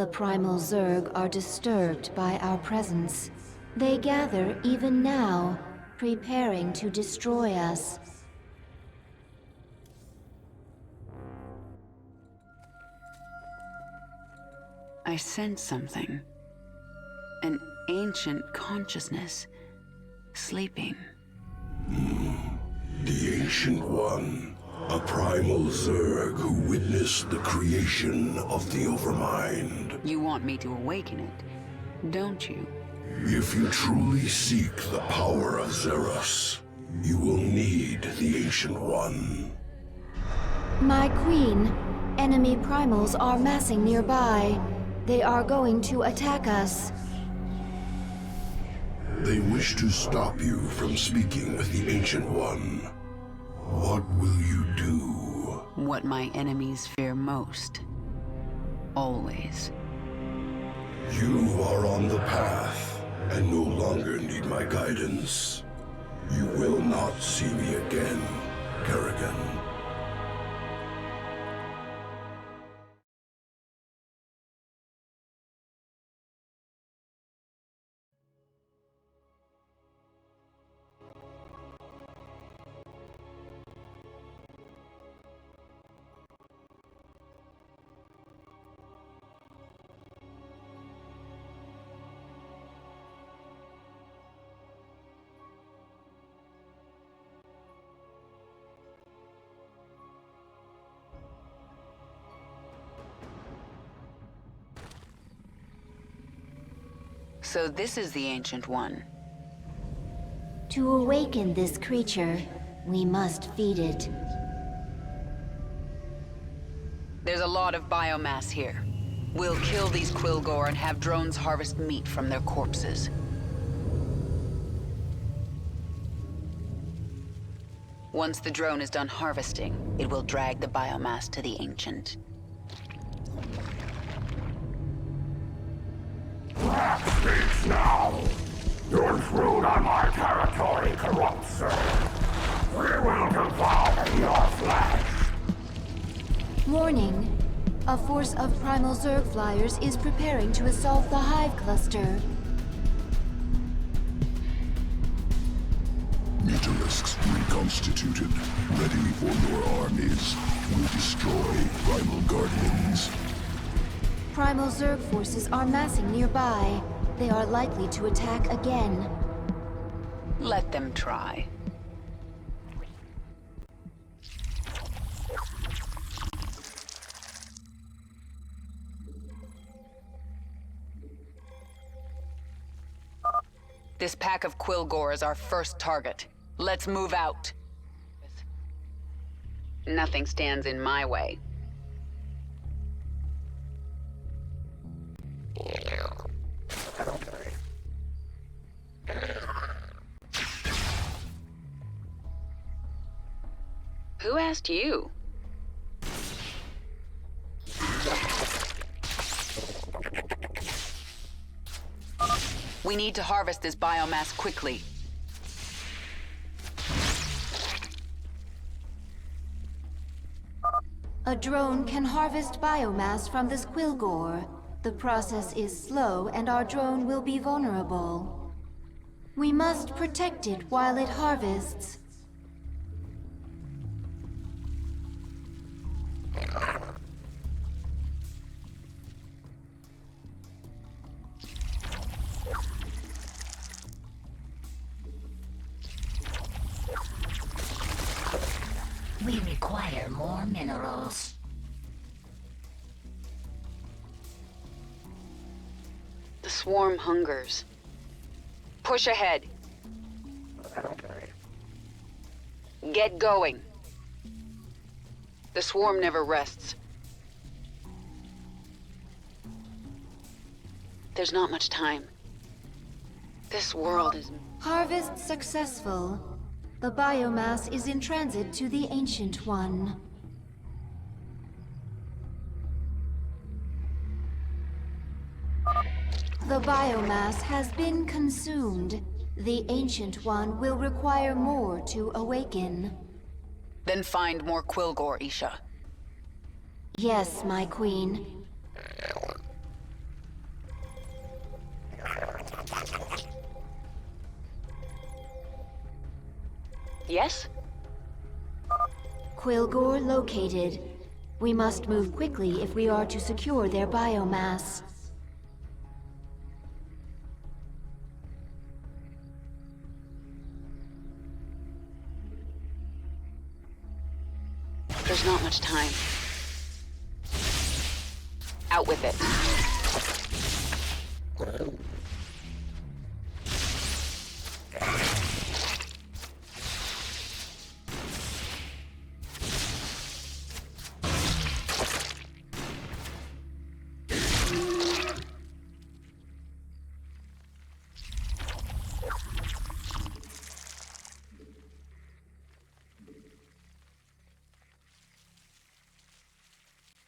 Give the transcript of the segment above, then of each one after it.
The primal Zerg are disturbed by our presence. They gather even now, preparing to destroy us. I sense something. An ancient consciousness. Sleeping. The Ancient One. A primal Zerg who witnessed the creation of the Overmind. You want me to awaken it, don't you? If you truly seek the power of Zerus, you will need the Ancient One. My queen, enemy primals are massing nearby. They are going to attack us. They wish to stop you from speaking with the Ancient One. What will you do? What my enemies fear most. Always. You are on the path, and no longer need my guidance. You will not see me again, Kerrigan. So this is the Ancient One. To awaken this creature, we must feed it. There's a lot of biomass here. We'll kill these Quilgore and have drones harvest meat from their corpses. Once the drone is done harvesting, it will drag the biomass to the Ancient. Speaks now! Your intrude on my territory, corrupt Zerg. We will devour your flesh! Warning. A force of primal Zerg flyers is preparing to assault the hive cluster. Mutalisks reconstituted, ready for your armies. Will destroy primal guardians. Primal Zerg forces are massing nearby. They are likely to attack again. Let them try. This pack of Quilgore is our first target. Let's move out. Nothing stands in my way. Who asked you? We need to harvest this biomass quickly. A drone can harvest biomass from this Quilgore. The process is slow and our drone will be vulnerable. We must protect it while it harvests. We require more minerals. The swarm hungers. Push ahead. Get going. The swarm never rests. There's not much time. This world is... Harvest successful. The biomass is in transit to the Ancient One. The biomass has been consumed. The Ancient One will require more to awaken. Then find more Quilgore, Isha. Yes, my queen. Yes? Quilgore located. We must move quickly if we are to secure their biomass. There's not much time. Out with it.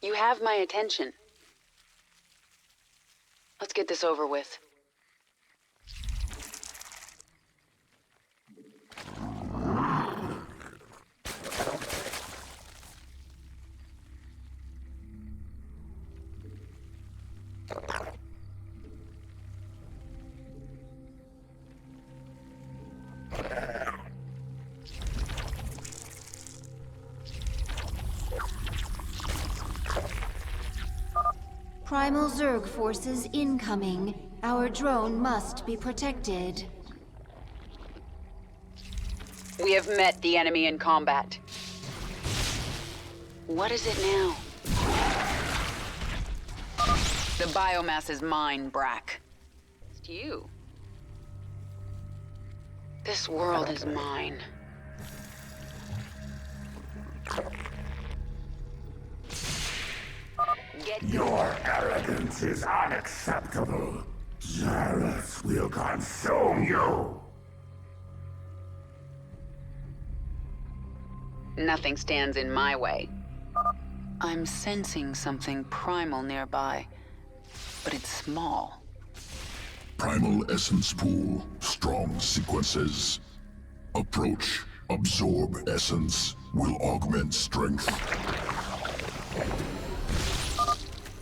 You have my attention. Let's get this over with. Primal Zerg forces incoming. Our drone must be protected. We have met the enemy in combat. What is it now? The biomass is mine, Brack. It's you. This world is mine. Your arrogance is unacceptable. Zerus will consume you. Nothing stands in my way. I'm sensing something primal nearby, but it's small. Primal essence pool. Strong sequences. Approach. Absorb essence. Will augment strength.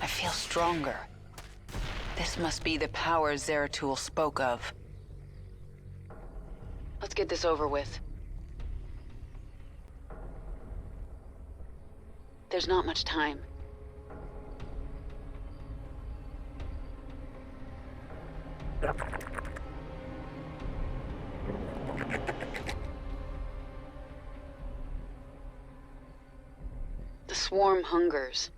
I feel stronger. This must be the power Zeratul spoke of. Let's get this over with. There's not much time. The swarm hungers.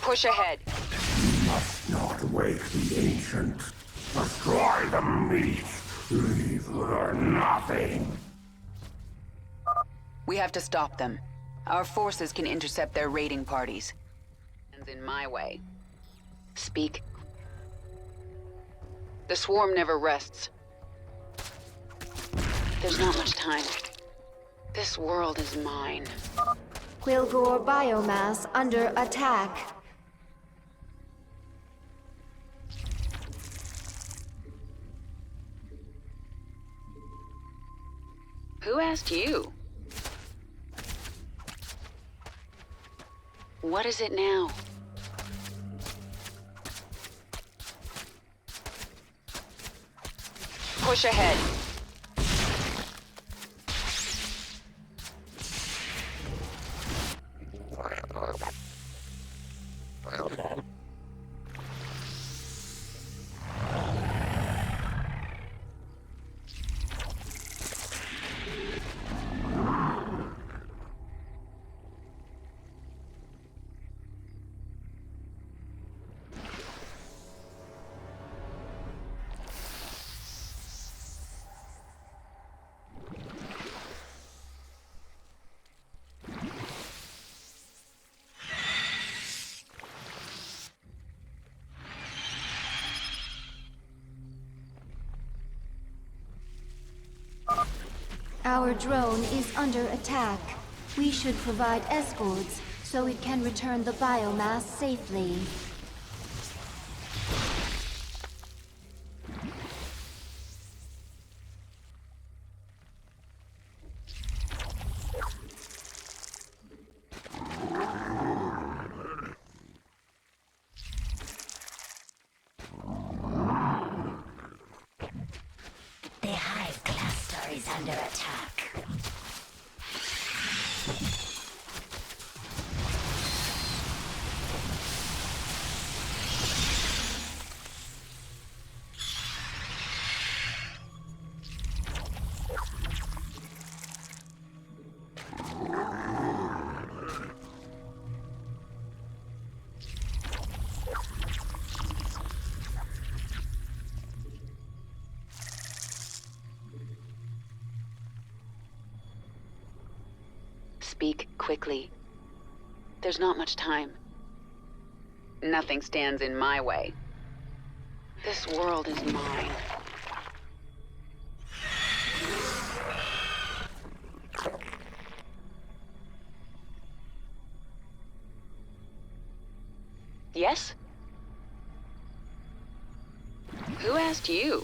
Push ahead. You must not wake the ancient. Destroy the meat. Leave her nothing. We have to stop them. Our forces can intercept their raiding parties. And in my way. Speak. The swarm never rests. There's not much time. This world is mine. Quilgore biomass under attack. Who asked you? What is it now? Push ahead. Our drone is under attack. We should provide escorts so it can return the biomass safely. The Hive Clan is under attack. Speak quickly. There's not much time. Nothing stands in my way. This world is mine. Yes? Who asked you?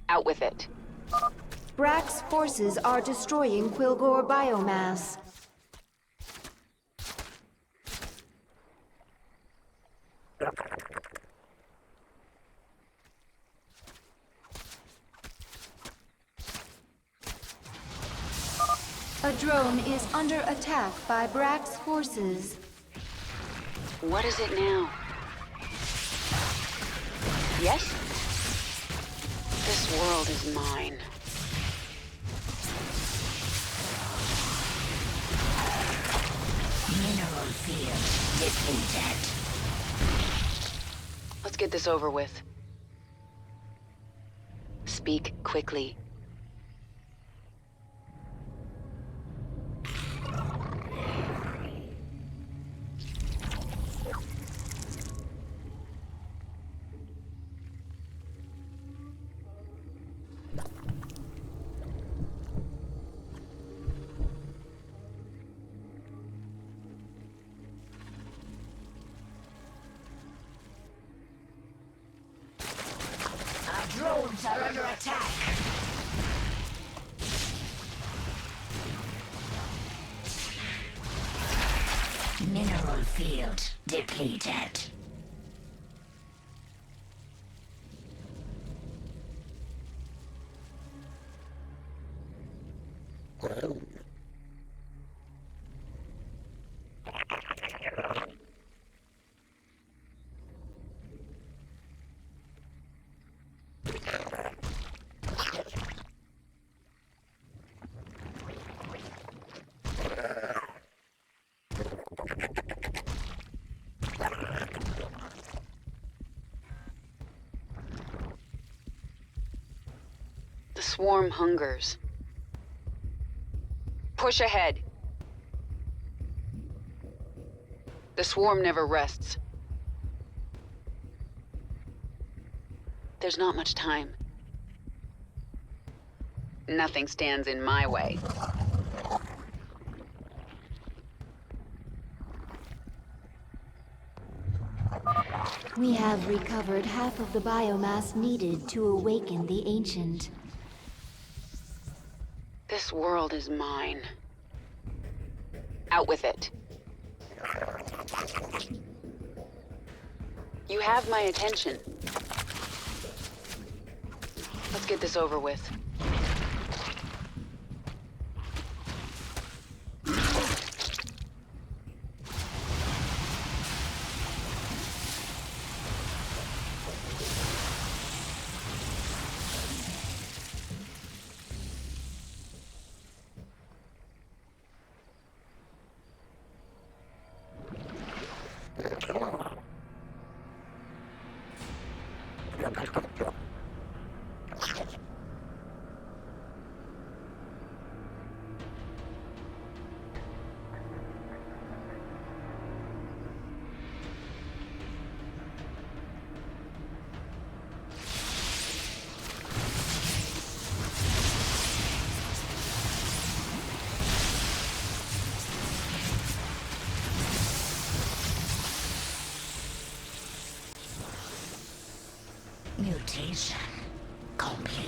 Out with it. Brack's forces are destroying Quilgore biomass. A drone is under attack by Brack's forces. What is it now? Yes? This world is mine. Mineral field depleted. Let's get this over with. Speak quickly. Drones are under attack. Mineral field depleted. The swarm hungers. Push ahead. The swarm never rests. There's not much time. Nothing stands in my way. We have recovered half of the biomass needed to awaken the Ancient. This world is mine. Out with it. You have my attention. Let's get this over with. Mutation complete.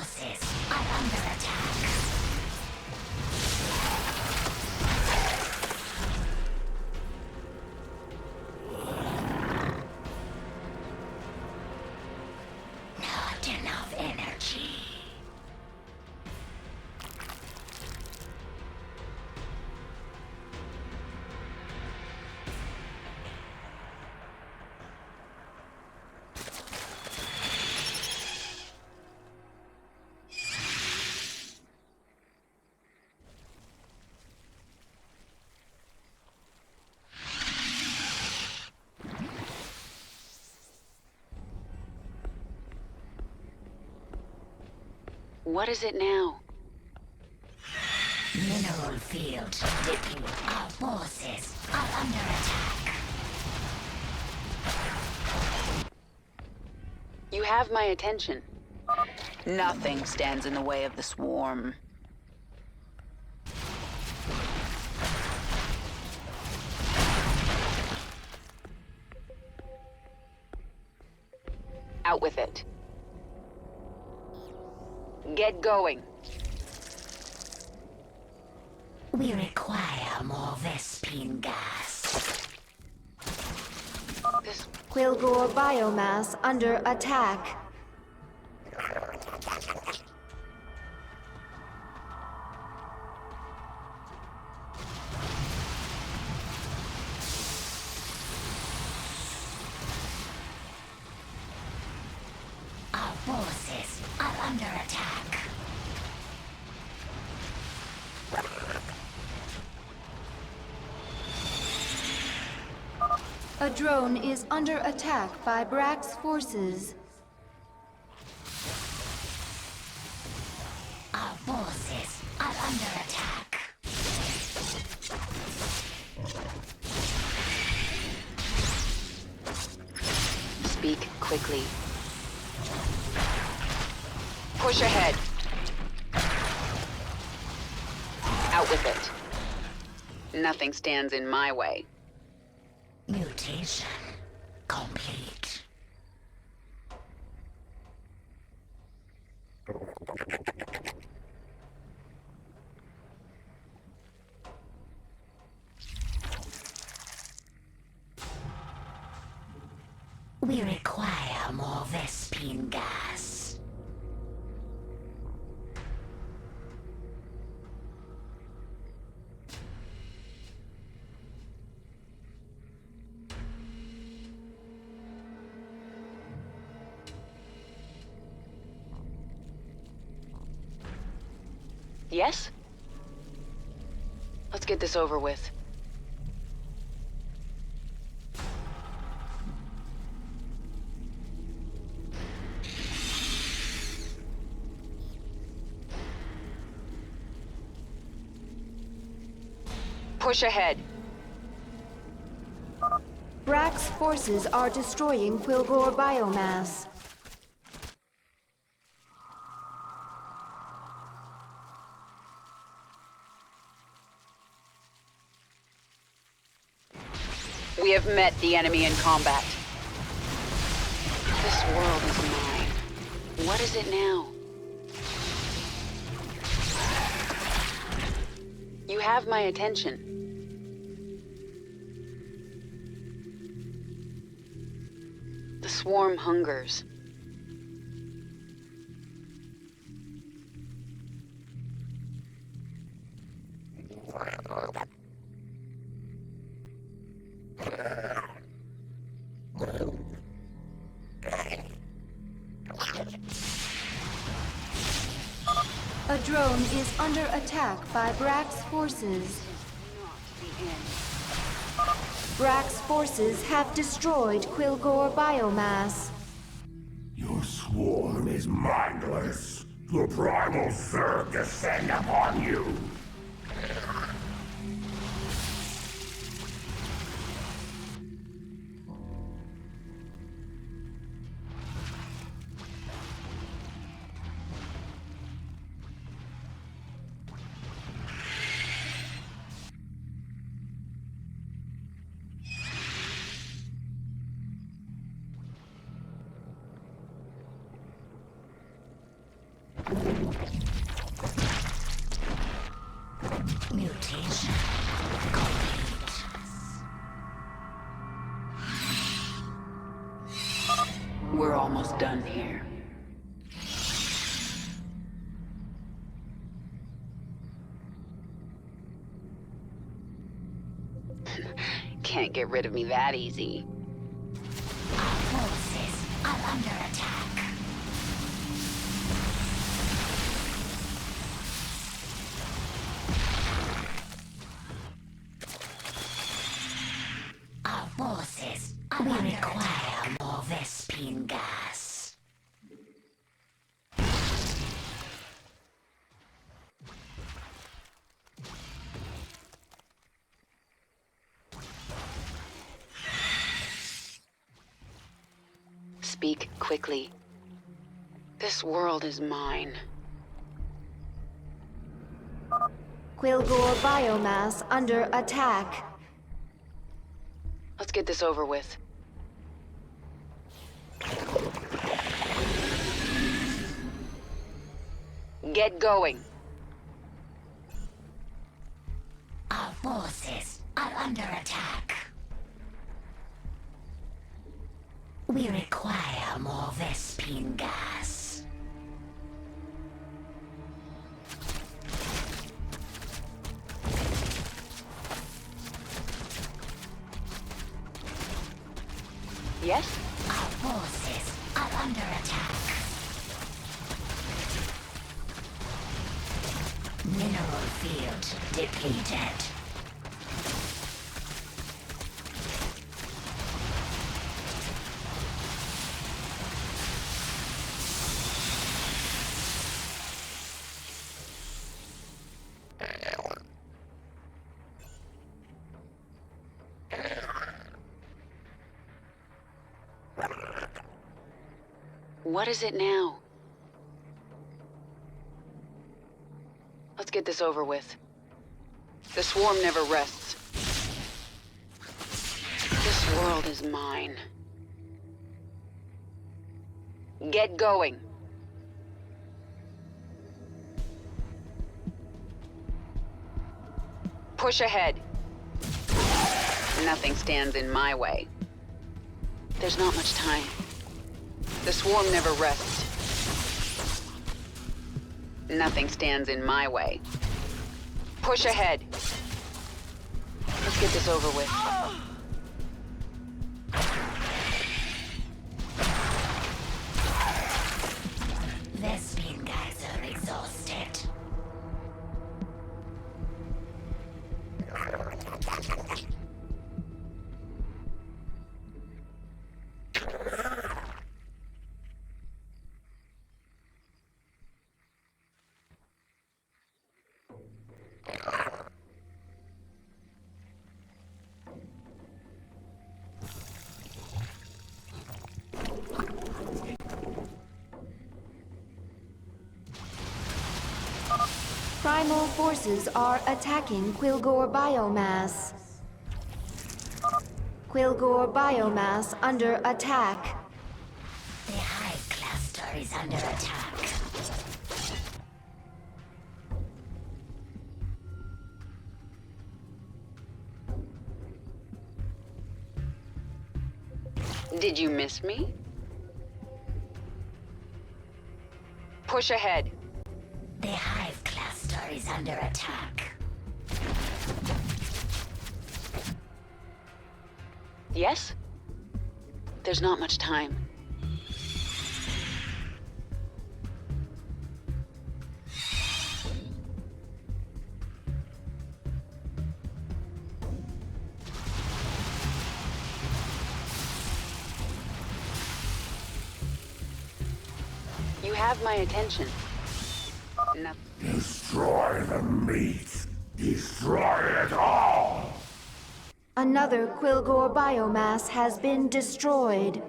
forces are under attack. Not enough energy. What is it now? Mineral field depleted. Our forces are under attack. You have my attention. Nothing stands in the way of the swarm. Out with it. Get going. We require more Vespine gas. This Quilgore biomass under attack. Our forces are under attack. A drone is under attack by Brack's forces. Our forces are under attack. Speak quickly. Push ahead. Out with it. Nothing stands in my way. Mutation complete. We require more Vespine gas. Yes? Let's get this over with. Push ahead. Brack's forces are destroying Quilgore biomass. We have met the enemy in combat. This world is mine. What is it now? You have my attention. The swarm hungers. A drone is under attack by Brack's forces. Brack's forces have destroyed Quilgore biomass. Your swarm is mindless. The primal Zerg descend upon you. almost done here. Can't get rid of me that easy. Our forces are under attack. Our forces are under attack. We require more Vespine gas. Speak quickly. This world is mine. Quilgore biomass under attack. Let's get this over with. Get going. Our forces are under attack. We require more Vespine gas. Yes? Our forces are under attack. Mineral field depleted. What is it now? Let's get this over with. The swarm never rests. This world is mine. Get going. Push ahead. Nothing stands in my way. There's not much time. The swarm never rests. Nothing stands in my way. Push ahead. Let's get this over with. Vespine guys are exhausted. Primal forces are attacking Quilgore biomass. Quilgore biomass under attack. The hive cluster is under attack. Did you miss me? Push ahead. The hive cluster is under attack. Yes? There's not much time. You have my attention. No. Destroy the meat. Destroy it all. Another Quilgore biomass has been destroyed.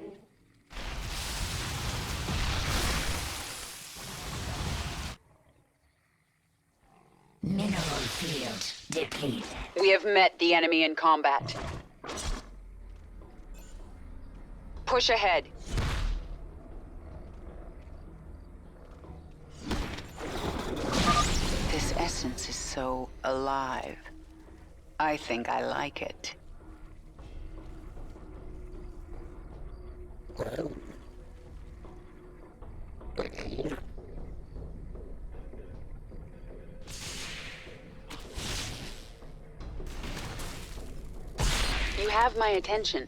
Mineral field depleted. We have met the enemy in combat. Push ahead. This essence is so alive. I think I like it. You have my attention.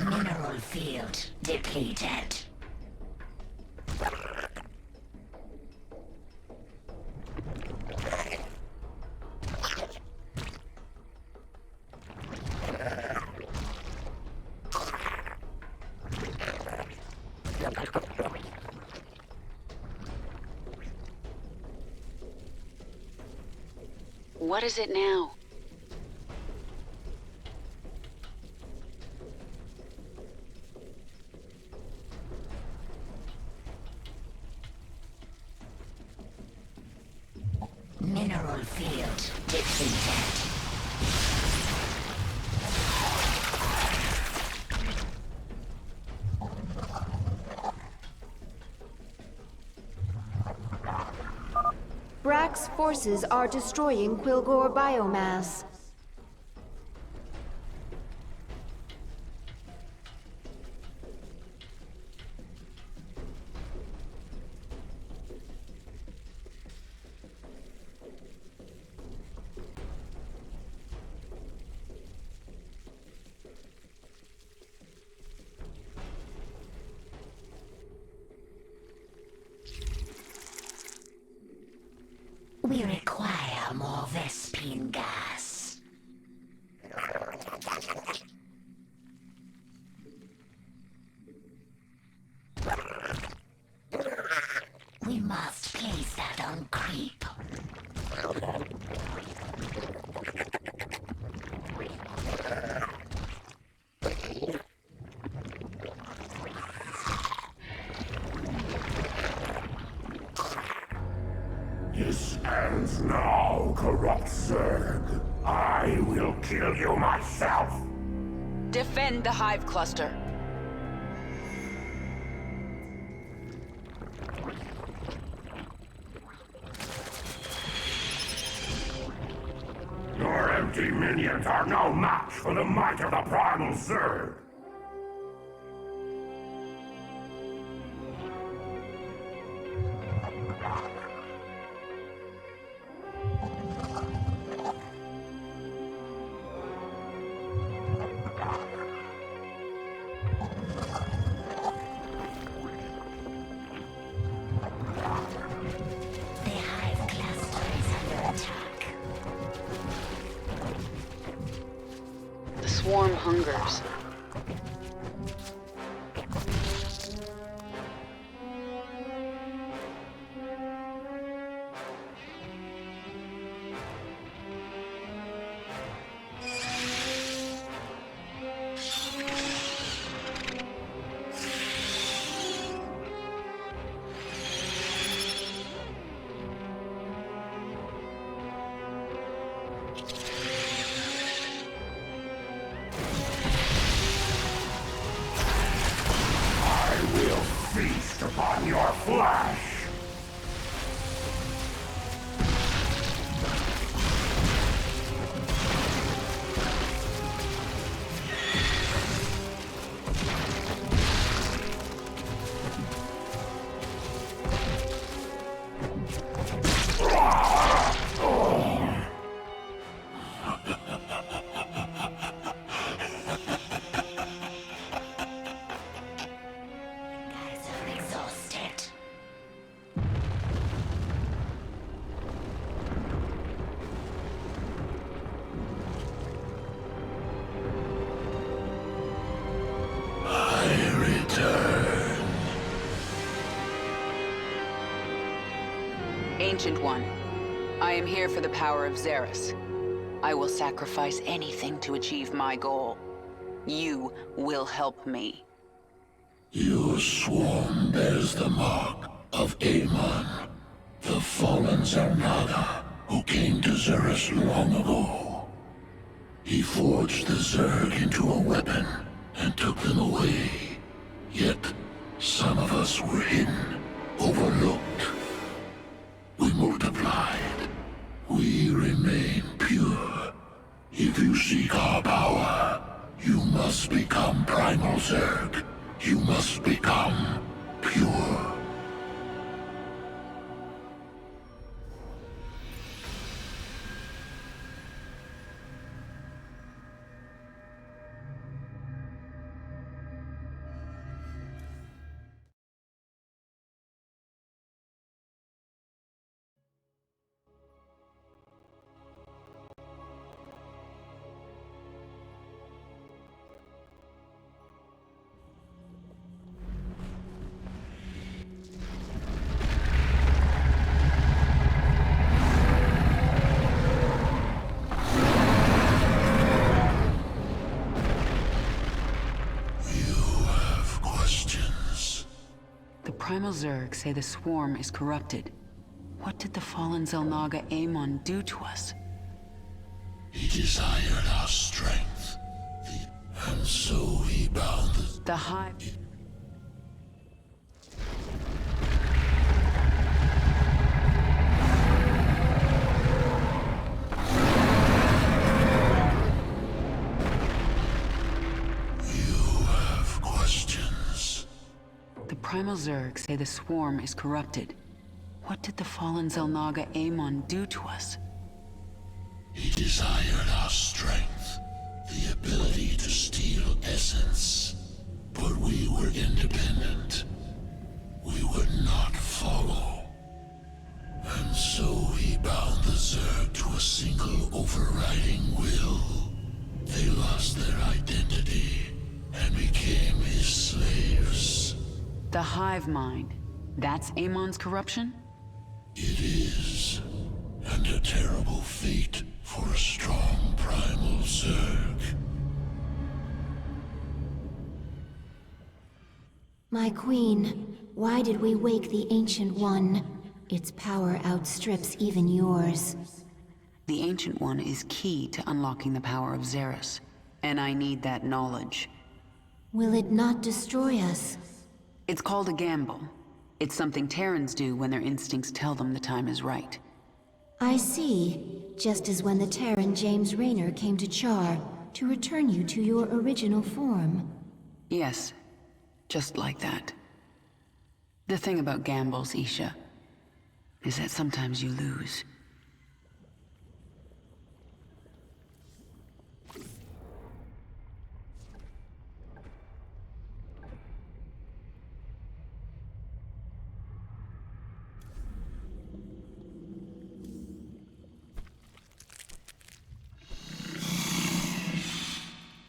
Mineral field depleted. What is it now? Mineral field depleted. Brack's forces are destroying Quilgore biomass. We require more Vespine gas. We must place that on creep. This ends now, corrupt Zerg. I will kill you myself. Defend the hive cluster. Your empty minions are no match for the might of the primal Zerg. The hive cluster is under attack. The swarm hungers. Feast upon your flesh! Guys are exhausted. I return. Ancient One, I am here for the power of Zerus. I will sacrifice anything to achieve my goal. You will help me. Your swarm bears the mark of Amon, the fallen Zarnada, who came to Zerus long ago. He forged the Zerg into a weapon and took them away. Yet, some of us were hidden, overlooked. We multiplied. We remain pure. If If you seek our power, you must become primal Zerg. You must become pure. Primal Zerg say the swarm is corrupted. What did the fallen Xel'Naga Amon do to us? He desired our strength, and so he bound The Hive... Primal Zerg say the swarm is corrupted. What did the fallen Xel'Naga Amon do to us? He desired our strength, the ability to steal essence. But we were independent. We would not follow. And so he bound the Zerg to a single overriding will. They lost their identity and became his slaves. The hive mind. That's Amon's corruption? It is. And a terrible fate for a strong primal Zerg. My queen, why did we wake the Ancient One? Its power outstrips even yours. The Ancient One is key to unlocking the power of Zerus, and I need that knowledge. Will it not destroy us? It's called a gamble. It's something Terrans do when their instincts tell them the time is right. I see. Just as when the Terran James Raynor came to Char to return you to your original form. Yes, just like that. The thing about gambles, Isha, is that sometimes you lose.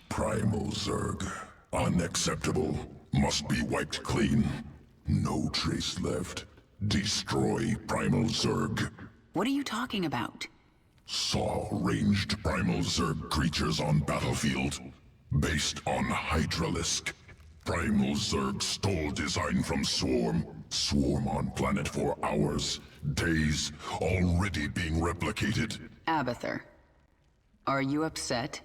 Primal Zerg. Unacceptable. Must be wiped clean. No trace left. Destroy Primal Zerg. What are you talking about? Saw ranged Primal Zerg creatures on battlefield. Based on Hydralisk. Primal Zerg stole design from Swarm. Swarm on planet for hours, days, already being replicated. Abathur, are you upset?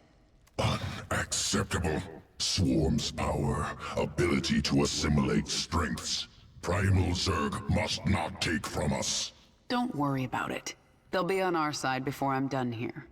Unacceptable. Swarm's power, ability to assimilate strengths. Primal Zerg must not take from us. Don't worry about it. They'll be on our side before I'm done here.